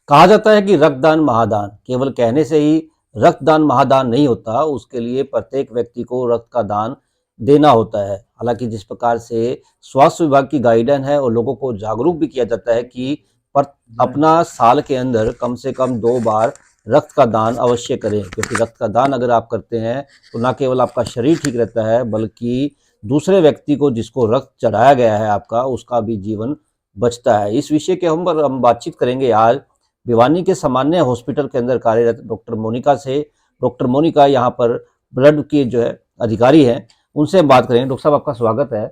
कहा जाता है कि रक्तदान महादान केवल कहने से ही रक्तदान महादान नहीं होता, उसके लिए प्रत्येक व्यक्ति को रक्त का दान देना होता है। हालांकि जिस प्रकार से स्वास्थ्य विभाग की गाइडलाइन है और लोगों को जागरूक भी किया जाता है कि पर अपना साल के अंदर कम से कम 2 बार रक्त का दान अवश्य करें, क्योंकि रक्त का दान अगर आप करते हैं तो न केवल आपका शरीर ठीक रहता है बल्कि दूसरे व्यक्ति को जिसको रक्त चढ़ाया गया है आपका, उसका भी जीवन बचता है। इस विषय के हम बातचीत करेंगे आज भिवानी के सामान्य हॉस्पिटल के अंदर कार्यरत डॉक्टर मोनिका से। डॉक्टर मोनिका यहाँ पर ब्लड की जो है अधिकारी हैं, उनसे हम बात करेंगे। डॉक्टर साहब, आपका स्वागत है।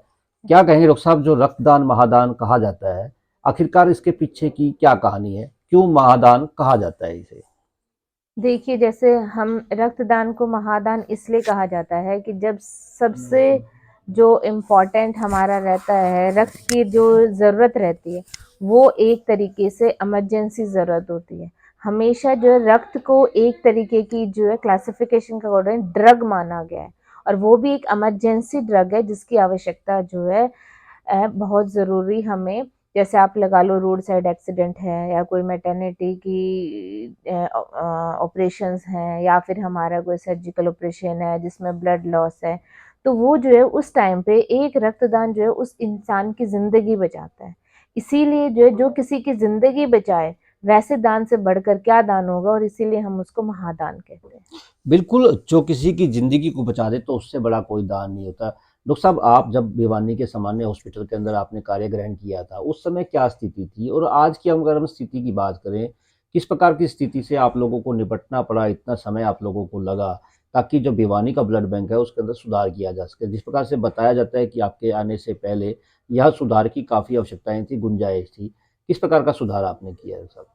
क्या कहेंगे डॉक्टर साहब, जो रक्तदान महादान कहा जाता है, आखिरकार इसके पीछे की क्या कहानी है? क्यों महादान कहा जाता है इसे? देखिए, जैसे हम रक्तदान को महादान इसलिए कहा जाता है कि जब सबसे जो इम्पोर्टेंट हमारा रहता है, रक्त की जो ज़रूरत रहती है, वो एक तरीके से इमरजेंसी ज़रूरत होती है। हमेशा जो है रक्त को एक तरीके की जो है क्लासिफिकेशन के अकॉर्डिंग ड्रग माना गया है, और वो भी एक इमरजेंसी ड्रग है जिसकी आवश्यकता जो है बहुत ज़रूरी हमें, जैसे आप लगा लो रोड साइड एक्सीडेंट है या कोई मैटरनिटी की ऑपरेशंस हैं या फिर हमारा कोई सर्जिकल ऑपरेशन है जिसमें ब्लड लॉस है, तो वो जो है उस टाइम पे एक रक्तदान जो है उस इंसान की ज़िंदगी बचाता है। इसीलिए जो है जो किसी की ज़िंदगी बचाए वैसे दान से बढ़कर क्या दान होगा, और इसीलिए हम उसको महादान कहते हैं। बिल्कुल, जो किसी की ज़िंदगी को बचा दे तो उससे बड़ा कोई दान नहीं होता। डॉक्टर साहब, आप जब भिवानी के सामान्य हॉस्पिटल के अंदर आपने कार्य ग्रहण किया था, उस समय क्या स्थिति थी? और आज की अगर हम स्थिति की बात करें, किस प्रकार की स्थिति से आप लोगों को निपटना पड़ा, इतना समय आप लोगों को लगा, ताकि जो भिवानी का ब्लड बैंक है, उसके अंदर सुधार किया जा सके? जिस प्रकार से बताया जाता है कि आपके आने से पहले यह सुधार की काफ़ी आवश्यकताएँ थी, गुंजाइश थी। किस प्रकार का सुधार आपने किया है साहब?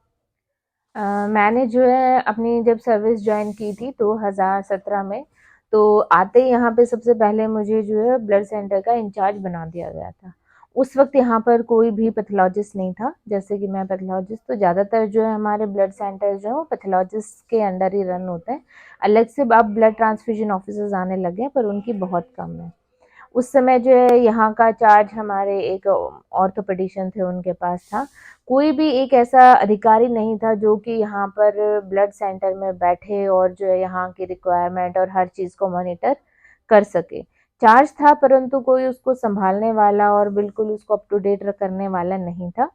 मैंने जो है अपनी जब सर्विस ज्वाइन की थी 2017 में, तो आते ही यहाँ पे सबसे पहले मुझे जो है ब्लड सेंटर का इंचार्ज बना दिया गया था। उस वक्त यहाँ पर कोई भी पैथोलॉजिस्ट नहीं था, जैसे कि मैं पैथोलॉजिस्ट, तो ज़्यादातर जो है हमारे ब्लड सेंटर जो है वो पैथोलॉजिस्ट के अंडर ही रन होते हैं। अलग से अब ब्लड ट्रांसफ्यूजन ऑफिसर्स आने लगे हैं, पर उनकी बहुत कम है। उस समय जो है यहाँ का चार्ज हमारे एक ऑर्थोपेडिशियन थे, उनके पास था। कोई भी एक ऐसा अधिकारी नहीं था जो कि यहाँ पर ब्लड सेंटर में बैठे और जो है यहाँ की रिक्वायरमेंट और हर चीज़ को मॉनिटर कर सके। चार्ज था, परंतु कोई उसको संभालने वाला और बिल्कुल उसको अप टू डेट करने वाला नहीं था।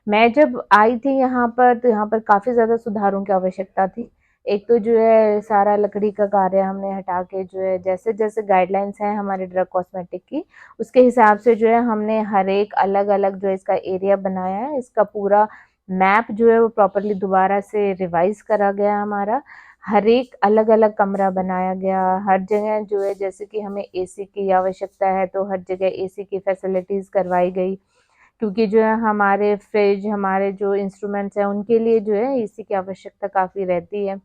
मैं जब आई थी यहाँ पर, तो यहाँ पर काफ़ी ज़्यादा सुधारों की आवश्यकता थी। एक तो जो है सारा लकड़ी का कार्य हमने हटा के जो है जैसे-जैसे गाइडलाइंस हैं हमारे ड्रग कॉस्मेटिक की, उसके हिसाब से जो है हमने हर एक अलग-अलग जो है इसका एरिया बनाया है। इसका पूरा मैप जो है वो प्रॉपर्ली दोबारा से रिवाइज़ करा गया हमारा। हर एक अलग-अलग कमरा बनाया गया। हर जगह जो है जैसे कि हमें एसी की आवश्यकता है, तो हर जगह एसी की फैसिलिटीज़ करवाई गई। क्योंकि जो है हमारे फ्रिज, हमारे जो इंस्ट्रूमेंट्स हैं उनके लिए जो है एसी की आवश्यकता काफ़ी रहती है।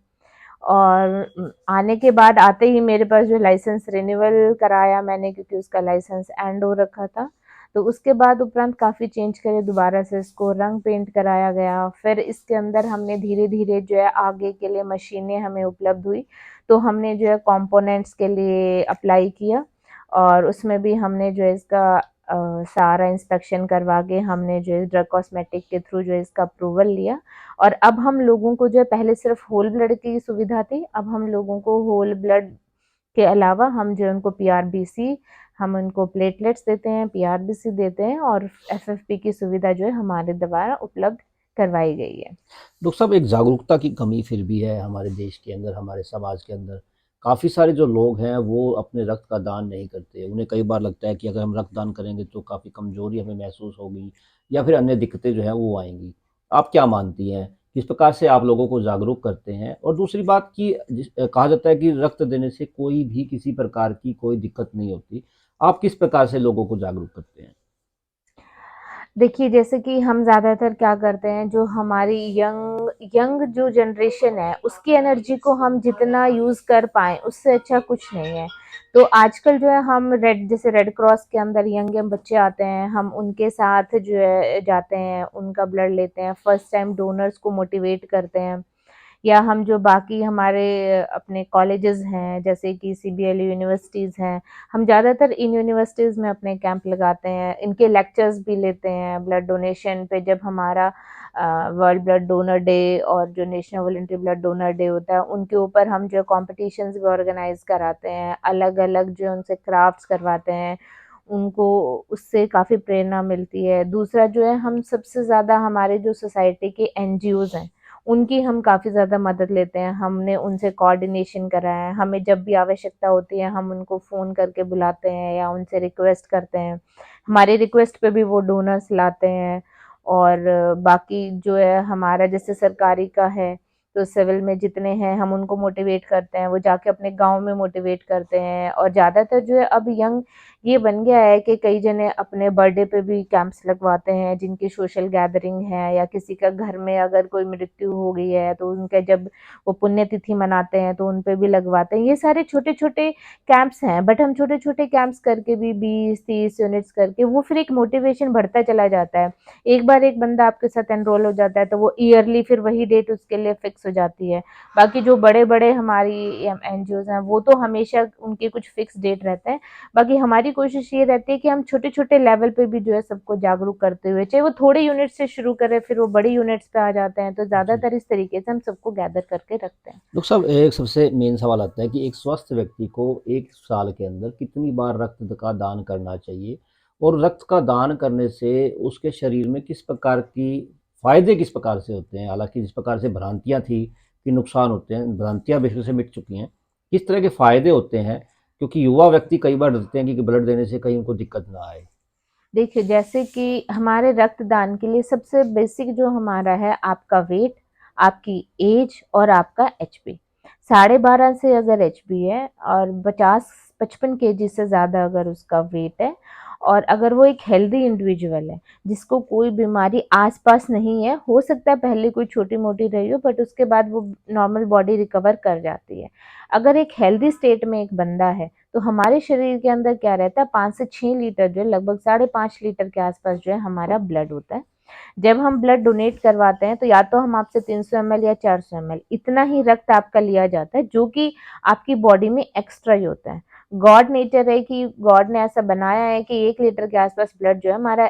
और आने के बाद आते ही मेरे पास जो लाइसेंस रिन्यूअल कराया मैंने, क्योंकि उसका लाइसेंस एंड हो रखा था। तो उसके बाद उपरांत काफ़ी चेंज करे, दोबारा से इसको रंग पेंट कराया गया। फिर इसके अंदर हमने धीरे-धीरे जो है आगे के लिए मशीनें हमें उपलब्ध हुई, तो हमने जो है कंपोनेंट्स के लिए अप्लाई किया, और उसमें भी हमने जो है इसका सारा इंस्पेक्शन करवा के हमने जो है ड्रग कॉस्मेटिक के थ्रू जो है इसका अप्रूवल लिया। और अब हम लोगों को जो है पहले सिर्फ होल ब्लड की सुविधा थी, अब हम लोगों को होल ब्लड के अलावा हम जो है उनको पीआरबीसी, हम उनको प्लेटलेट्स देते हैं, पीआरबीसी देते हैं, और एफएफपी की सुविधा जो है हमारे द्वारा उपलब्ध करवाई गई है। डॉक्टर साहब, एक जागरूकता की कमी फिर भी है हमारे देश के अंदर, हमारे समाज के अंदर। काफ़ी सारे जो लोग हैं वो अपने रक्त का दान नहीं करते। उन्हें कई बार लगता है कि अगर हम रक्तदान करेंगे तो काफ़ी कमज़ोरी हमें महसूस होगी या फिर अन्य दिक्कतें जो हैं वो आएँगी। आप क्या मानती हैं? किस प्रकार से आप लोगों को जागरूक करते हैं? और दूसरी बात कि कहा जाता है कि रक्त देने से कोई भी किसी प्रकार की कोई दिक्कत नहीं होती। आप किस प्रकार से लोगों को जागरूक करते हैं? देखिए, जैसे कि हम ज़्यादातर क्या करते हैं, जो हमारी यंग यंग जो जनरेशन है, उसकी एनर्जी को हम जितना यूज़ कर पाएँ, उससे अच्छा कुछ नहीं है। तो आजकल जो है हम जैसे रेड क्रॉस के अंदर यंग बच्चे आते हैं, हम उनके साथ जो है जाते हैं, उनका ब्लड लेते हैं, फर्स्ट टाइम डोनर्स को मोटिवेट करते हैं। या हम जो बाकी हमारे अपने कॉलेजेस हैं, जैसे कि सीबीएलई यूनिवर्सिटीज़ हैं, हम ज़्यादातर इन यूनिवर्सिटीज़ में अपने कैंप लगाते हैं, इनके लेक्चर्स भी लेते हैं ब्लड डोनेशन पे। जब हमारा वर्ल्ड ब्लड डोनर डे और जो national voluntary blood donor day होता है, उनके ऊपर हम जो कॉम्पिटिशन्स भी ऑर्गेनाइज़ कराते हैं, अलग-अलग जो उनसे क्राफ्ट्स करवाते हैं, उनको उससे काफ़ी प्रेरणा मिलती है। दूसरा जो है, हम सबसे ज़्यादा हमारे जो सोसाइटी के एनजीओज़ हैं, उनकी हम काफ़ी ज़्यादा मदद लेते हैं। हमने उनसे कोऑर्डिनेशन करा है, हमें जब भी आवश्यकता होती है, हम उनको फ़ोन करके बुलाते हैं या उनसे रिक्वेस्ट करते हैं। हमारी रिक्वेस्ट पे भी वो डोनर्स लाते हैं। और बाकी जो है हमारा जैसे सरकारी का है, तो सिविल में जितने हैं हम उनको मोटिवेट करते हैं, वो जाके अपने गाँव में मोटिवेट करते हैं। और ज़्यादातर जो है अब यंग ये बन गया है कि कई जने अपने बर्थडे पे भी कैंप्स लगवाते हैं, जिनकी सोशल गैदरिंग है या किसी का घर में अगर कोई मृत्यु हो गई है, तो उनका जब वो पुण्यतिथि मनाते हैं, तो उन पे भी लगवाते हैं। ये सारे छोटे-छोटे कैंप्स हैं, बट हम छोटे-छोटे कैंप्स करके भी 20-30 यूनिट्स करके वो फिर एक मोटिवेशन बढ़ता चला जाता है। एक बार एक बंदा आपके साथ एनरोल हो जाता है, तो वो ईयरली फिर वही डेट उसके लिए फिक्स हो जाती है। बाकी जो बड़े-बड़े हमारी एनजीओज़ हैं, वो तो हमेशा उनके कुछ फिक्स डेट रहते हैं। बाकी हमारी कोशिश ये रहती है कि हम छोटे-छोटे लेवल पे भी जो है सबको जागरूक करते हुए, चाहे वो थोड़े यूनिट से शुरू करें, फिर वो बड़ी यूनिट्स पे आ जाते हैं, तो जी। ज़्यादातर इस तरीके से हम सबको गैदर करके रखते हैं। डॉक्टर साहब, एक सबसे मेन सवाल आता है कि एक स्वस्थ व्यक्ति को 1 साल के अंदर कितनी बार रक्त का दान करना चाहिए? और रक्त का दान करने से उसके शरीर में किस प्रकार की फ़ायदे किस प्रकार से होते हैं? हालाँकि जिस प्रकार से भ्रांतियाँ थी कि नुकसान होते हैं, भ्रांतियाँ बिल्कुल से मिट चुकी हैं। किस तरह के फ़ायदे होते हैं? क्योंकि युवा व्यक्ति कई बार डरते हैं कि ब्लड देने से कहीं उनको दिक्कत ना आए। देखिए, जैसे कि हमारे रक्तदान के लिए सबसे बेसिक जो हमारा है, आपका वेट, आपकी एज और आपका एचपी। 12.5 से अगर एचपी है और 50-55 केजी से ज़्यादा अगर उसका वेट है, और अगर वो एक हेल्दी इंडिविजुअल है, जिसको कोई बीमारी आस-पास नहीं है, हो सकता है पहले कोई छोटी-मोटी रही हो, बट उसके बाद वो नॉर्मल बॉडी रिकवर कर जाती है। अगर एक हेल्दी स्टेट में एक बंदा है, तो हमारे शरीर के अंदर क्या रहता है, 5 से 6 लीटर जो है, लगभग 5.5 लीटर के आसपास जो है हमारा ब्लड होता है। जब हम ब्लड डोनेट करवाते हैं, तो या तो हम आपसे 300 एमएल या 400 एमएल इतना ही रक्त आपका लिया जाता है, जो कि आपकी बॉडी में एक्स्ट्रा ही होता है। गॉड नेचर है कि गॉड ने ऐसा बनाया है कि 1 लीटर के आसपास ब्लड जो है हमारा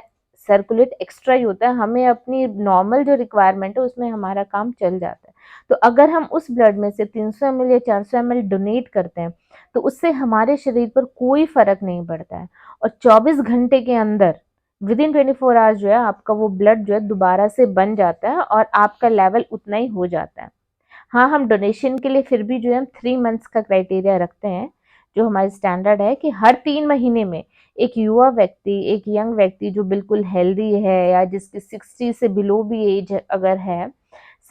सर्कुलेट एक्स्ट्रा ही होता है। हमें अपनी नॉर्मल जो रिक्वायरमेंट है, उसमें हमारा काम चल जाता है। तो अगर हम उस ब्लड में से 300 एमएल या 400 एमएल डोनेट करते हैं, तो उससे हमारे शरीर पर कोई फ़र्क नहीं पड़ता है। और 24 घंटे के अंदर विदिन 24 आवर्स जो है आपका वो ब्लड जो है दोबारा से बन जाता है और आपका लेवल उतना ही हो जाता है। हाँ, हम डोनेशन के लिए फिर भी जो है हम 3 मंथ्स का क्राइटेरिया रखते हैं, जो हमारी स्टैंडर्ड है कि हर 3 महीने में एक युवा व्यक्ति, एक यंग व्यक्ति जो बिल्कुल हेल्दी है या जिसकी 60 से बिलो भी एज अगर है,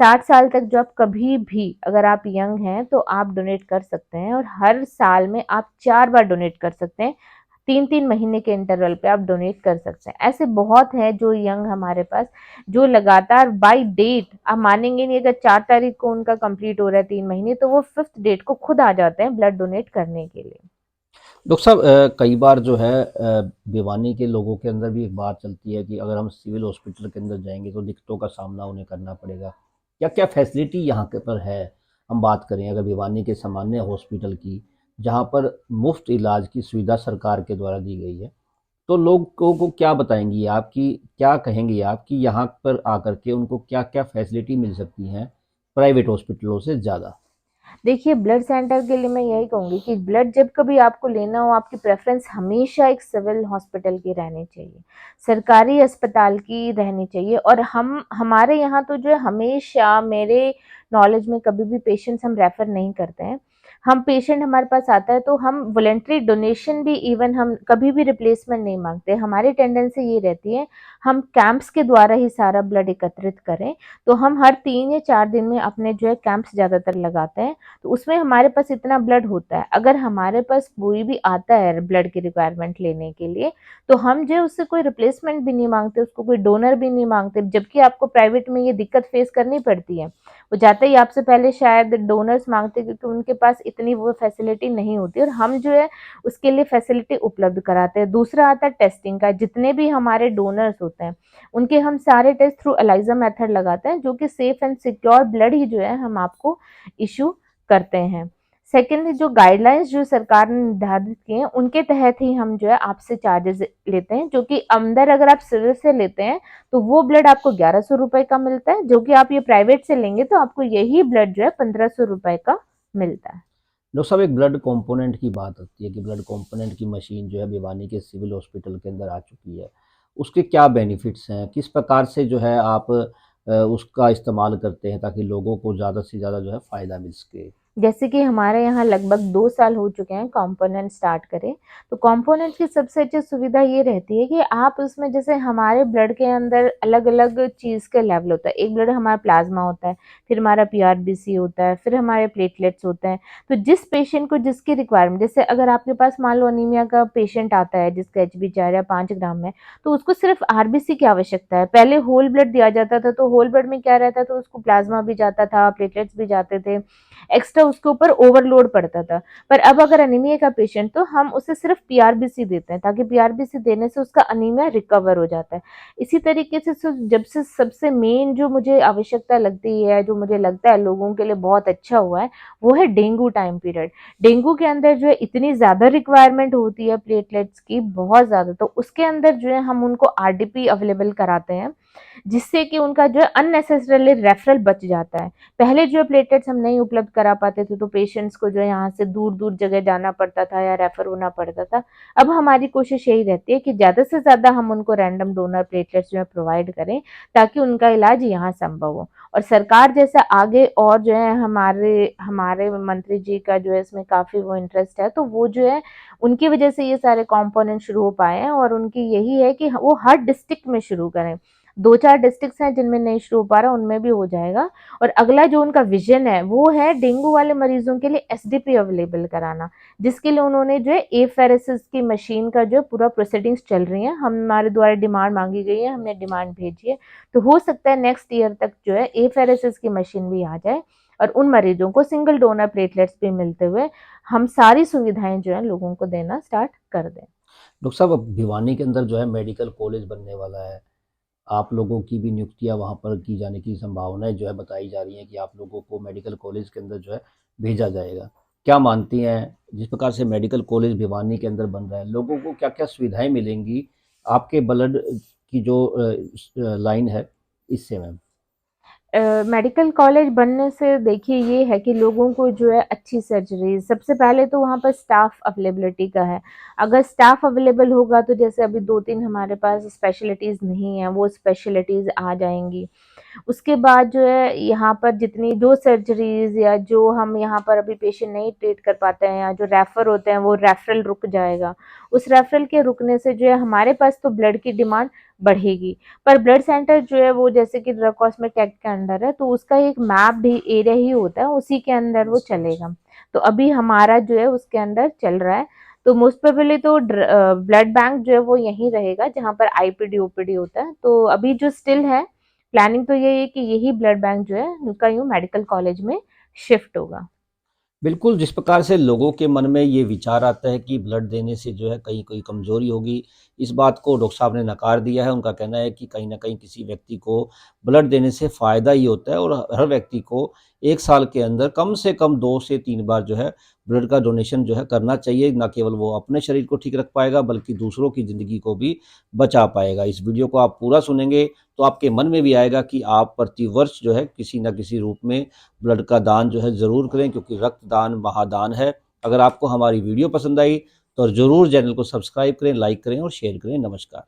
60 साल तक जो आप कभी भी अगर आप यंग हैं, तो आप डोनेट कर सकते हैं और हर साल में आप 4 बार डोनेट कर सकते हैं। 3-3 महीने के इंटरवल पे आप डोनेट कर सकते हैं। ऐसे बहुत हैं जो यंग हमारे पास, जो लगातार बाय डेट, आप मानेंगे नहीं, अगर 4 तारीख को उनका कंप्लीट हो रहा है 3 महीने, तो वो 5th डेट को खुद आ जाते हैं ब्लड डोनेट करने के लिए। डॉक्टर साहब, कई बार जो है भिवानी के लोगों के अंदर भी एक बात चलती है कि अगर हम सिविल हॉस्पिटल के अंदर जाएँगे तो दिक्कतों का सामना उन्हें करना पड़ेगा। क्या-क्या फैसिलिटी यहाँ के पर है? हम बात करें अगर भिवानी के सामान्य हॉस्पिटल की, जहाँ पर मुफ़्त इलाज की सुविधा सरकार के द्वारा दी गई है, तो लोगों को क्या बताएँगी आप कि क्या कहेंगी आप कि यहाँ पर आकर के उनको क्या-क्या फैसिलिटी मिल सकती हैं प्राइवेट हॉस्पिटलों से ज़्यादा? देखिए, ब्लड सेंटर के लिए मैं यही कहूँगी कि ब्लड जब कभी आपको लेना हो, आपकी प्रेफ़रेंस हमेशा एक सिविल हॉस्पिटल की रहनी चाहिए, सरकारी अस्पताल की रहनी चाहिए। और हमारे यहाँ तो जो है हमेशा मेरे नॉलेज में कभी भी पेशेंट्स हम रेफ़र नहीं करते हैं। हम पेशेंट हमारे पास आता है तो हम वॉलंटरी डोनेशन भी इवन हम कभी भी रिप्लेसमेंट नहीं माँगते। हमारी टेंडेंसी ये रहती है, हम कैंप्स के द्वारा ही सारा ब्लड एकत्रित करें। तो हम हर 3 या 4 दिन में अपने जो है कैंप्स ज़्यादातर लगाते हैं। तो उसमें हमारे पास इतना ब्लड होता है। अगर हमारे पास कोई भी आता है ब्लड की रिक्वायरमेंट लेने के लिए, तो हम जो है उससे कोई रिप्लेसमेंट भी नहीं माँगते, उसको कोई डोनर भी नहीं माँगते, जबकि आपको प्राइवेट में ये दिक्कत फेस करनी पड़ती है। वो जाते ही आपसे पहले शायद डोनर्स माँगते हैं, क्योंकि उनके पास इतनी वो फैसिलिटी नहीं होती और हम जो है उसके लिए फैसिलिटी उपलब्ध कराते हैं। दूसरा आता है टेस्टिंग का, जितने भी हमारे डोनर्स होते हैं उनके हम सारे टेस्ट थ्रू एलाइजा मेथड लगाते हैं, जो कि सेफ एंड सिक्योर ब्लड ही जो है हम आपको इशू करते हैं। सेकेंडली जो गाइडलाइंस जो सरकार ने निर्धारित किए हैं उनके तहत ही हम जो है आपसे चार्जेस लेते हैं, जो कि अंदर अगर आप सिविल से लेते हैं तो वो ब्लड आपको 1100 रुपए का मिलता है, जो कि आप ये प्राइवेट से लेंगे तो आपको यही ब्लड जो है 1500 रुपए का मिलता है। डॉक्टर साहब, एक ब्लड कंपोनेंट की बात आती है कि ब्लड कंपोनेंट की मशीन जो है भिवानी के सिविल हॉस्पिटल के अंदर आ चुकी है। उसके क्या बेनिफिट्स हैं? किस प्रकार से जो है आप उसका इस्तेमाल करते हैं ताकि लोगों को ज़्यादा से ज़्यादा जो है फ़ायदा मिल सके? जैसे कि हमारे यहाँ लगभग 2 साल हो चुके हैं कॉम्पोनेंट स्टार्ट करे, तो कॉम्पोनेंट की सबसे अच्छी सुविधा ये रहती है कि आप उसमें जैसे हमारे ब्लड के अंदर अलग-अलग चीज़ का लेवल होता है। एक ब्लड हमारा प्लाज़्मा होता है, फिर हमारा पीआरबीसी होता है, फिर हमारे प्लेटलेट्स होते हैं। तो जिस पेशेंट को जिसकी रिक्वायरमेंट, जैसे अगर आपके पास मान लो एनीमिया का पेशेंट आता है जिसका एचबी 4 या 5 ग्राम है, तो उसको सिर्फ़ आरबीसी की आवश्यकता है। पहले होल ब्लड दिया जाता था, तो होल ब्लड में क्या रहता था, उसको प्लाज़्मा भी जाता था, प्लेटलेट्स भी जाते थे, एक्स्ट्रा उसके ऊपर ओवरलोड पड़ता था। पर अब अगर एनीमिया का पेशेंट, तो हम उसे सिर्फ पीआरबीसी देते हैं, ताकि पीआरबीसी देने से उसका एनीमिया रिकवर हो जाता है। इसी तरीके से जब से सबसे मेन जो मुझे आवश्यकता लगती है, जो मुझे लगता है लोगों के लिए बहुत अच्छा हुआ है, वो है डेंगू टाइम पीरियड। डेंगू के अंदर जो है इतनी ज़्यादा रिक्वायरमेंट होती है प्लेटलेट्स की, बहुत ज़्यादा, तो उसके अंदर जो है हम उनको आरडीपी अवेलेबल कराते हैं, जिससे कि उनका जो है अननेसेसरली रेफरल बच जाता है। पहले जो है प्लेटलेट्स हम नहीं उपलब्ध करा पाते थे, तो पेशेंट्स को जो है यहाँ से दूर-दूर जगह जाना पड़ता था या रेफर होना पड़ता था। अब हमारी कोशिश यही रहती है कि ज़्यादा से ज़्यादा हम उनको रैंडम डोनर प्लेटलेट्स जो है प्रोवाइड करें, ताकि उनका इलाज यहाँ संभव हो। और सरकार जैसे आगे और जो है हमारे हमारे मंत्री जी का जो है इसमें काफ़ी वो इंटरेस्ट है, तो वो जो है उनकी वजह से ये सारे कंपोनेंट शुरू हो पाए हैं, और उनकी यही है कि वो हर डिस्ट्रिक्ट में शुरू करें। 2-4 डिस्ट्रिक्ट्स हैं जिनमें नहीं शुरू हो पा रहा, उनमें भी हो जाएगा। और अगला जो उनका विज़न है, वो है डेंगू वाले मरीज़ों के लिए एसडीपी अवेलेबल कराना, जिसके लिए उन्होंने जो है एफेरेसिस की मशीन का जो पूरा प्रोसीडिंग्स चल रही हैं। हमारे द्वारा डिमांड माँगी गई है, हमने डिमांड भेजी है। तो हो सकता है नेक्स्ट ईयर तक जो है एफेरेसिस की मशीन भी आ जाए, और उन मरीज़ों को सिंगल डोनर प्लेटलेट्स भी मिलते हुए हम सारी सुविधाएँ जो हैं लोगों को देना स्टार्ट कर दें। डॉक्टर साहब, अब भिवानी के अंदर जो है मेडिकल कॉलेज बनने वाला है। आप लोगों की भी नियुक्तियाँ वहाँ पर की जाने की संभावनाएँ जो है बताई जा रही हैं कि आप लोगों को मेडिकल कॉलेज के अंदर जो है भेजा जाएगा। क्या मानती हैं, जिस प्रकार से मेडिकल कॉलेज भिवानी के अंदर बन रहा है, लोगों को क्या-क्या सुविधाएँ मिलेंगी आपके ब्लड की जो लाइन है इससे मैम? मेडिकल कॉलेज बनने से देखिए ये है कि लोगों को जो है अच्छी सर्जरी, सबसे पहले तो वहाँ पर स्टाफ अवेलेबिलिटी का है। अगर स्टाफ अवेलेबल होगा तो जैसे अभी 2-3 हमारे पास स्पेशलिटीज़ नहीं है, वो स्पेशलिटीज़ आ जाएँगी। उसके बाद जो है यहाँ पर जितनी जो सर्जरीज़ या जो हम यहाँ पर अभी पेशेंट नहीं ट्रीट कर पाते हैं, या जो रेफ़र होते हैं वो रेफ़रल रुक जाएगा। उस रेफ़रल के रुकने से जो है हमारे पास तो ब्लड की डिमांड बढ़ेगी। पर ब्लड सेंटर जो है वो जैसे कि ड्रग कॉस्मेटिक एक्ट के अंडर है, तो उसका एक मैप भी एरिया ही होता है, उसी के अंदर वो चलेगा। तो अभी हमारा जो है उसके अंदर चल रहा है। तो मोस्ट प्रोबेबली तो ब्लड बैंक जो है वो यहीं रहेगा जहाँ पर आईपीडी ओपीडी होता है। तो अभी जो स्टिल है प्लानिंग, तो यही है कि यही ब्लड बैंक जो है उनका यूँ मेडिकल कॉलेज में शिफ्ट होगा। बिल्कुल, जिस प्रकार से लोगों के मन में ये विचार आता है कि ब्लड देने से जो है कहीं कोई कमज़ोरी होगी, इस बात को डॉक्टर साहब ने नकार दिया है। उनका कहना है कि कहीं न कहीं किसी व्यक्ति को ब्लड देने से फ़ायदा ही होता है और हर व्यक्ति को 1 साल के अंदर कम से कम 2 से 3 बार जो है ब्लड का डोनेशन जो है करना चाहिए। ना केवल वो अपने शरीर को ठीक रख पाएगा बल्कि दूसरों की ज़िंदगी को भी बचा पाएगा। इस वीडियो को आप पूरा सुनेंगे तो आपके मन में भी आएगा कि आप प्रतिवर्ष जो है किसी न किसी रूप में ब्लड का दान जो है ज़रूर करें, क्योंकि रक्तदान महादान है। अगर आपको हमारी वीडियो पसंद आई तो ज़रूर चैनल को सब्सक्राइब करें, लाइक करें और शेयर करें। नमस्कार।